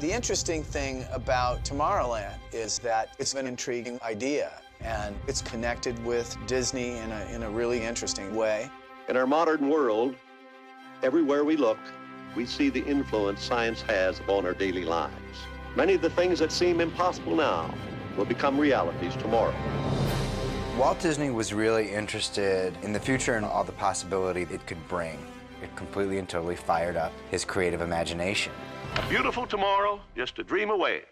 The interesting thing about Tomorrowland is that it's an intriguing idea, and it's connected with Disney in a really interesting way. In our modern world, everywhere we look, we see the influence science has upon our daily lives. Many of the things that seem impossible now will become realities tomorrow. Walt Disney was really interested in the future and all the possibility it could bring. It completely and totally fired up his creative imagination. A beautiful tomorrow, just a dream away.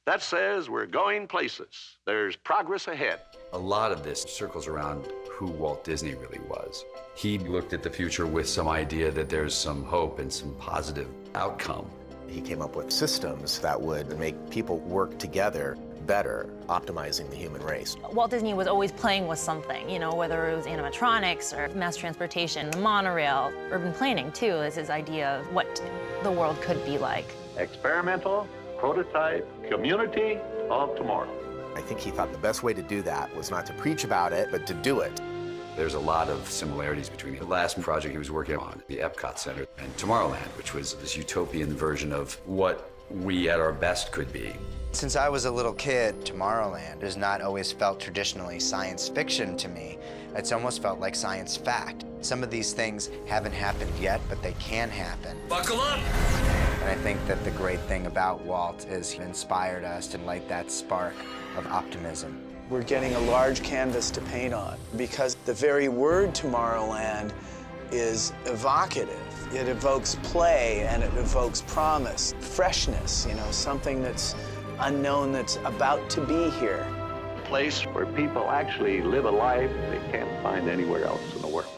That says we're going places. There's progress ahead. A lot of this circles around who Walt Disney really was. He looked at the future with some idea that there's some hope and some positive outcome. He came up with systems that would make people work together better, optimizing the human race. Walt Disney was always playing with something, you know, whether it was animatronics or mass transportation, the monorail, urban planning too, is his idea of what the world could be like. Experimental, prototype, community of tomorrow. I think he thought the best way to do that was not to preach about it, but to do it. There's a lot of similarities between the last project he was working on, the Epcot Center, and Tomorrowland, which was this utopian version of what we at our best could be. Since I was a little kid, Tomorrowland has not always felt traditionally science fiction to me. It's almost felt like science fact. Some of these things haven't happened yet, but they can happen. Buckle up! And I think that the great thing about Walt is he inspired us to light that spark of optimism. We're getting a large canvas to paint on because the very word Tomorrowland is evocative. It evokes play and it evokes promise, freshness, you know, something that's unknown that's about to be here. A place where people actually live a life they can't find anywhere else in the world.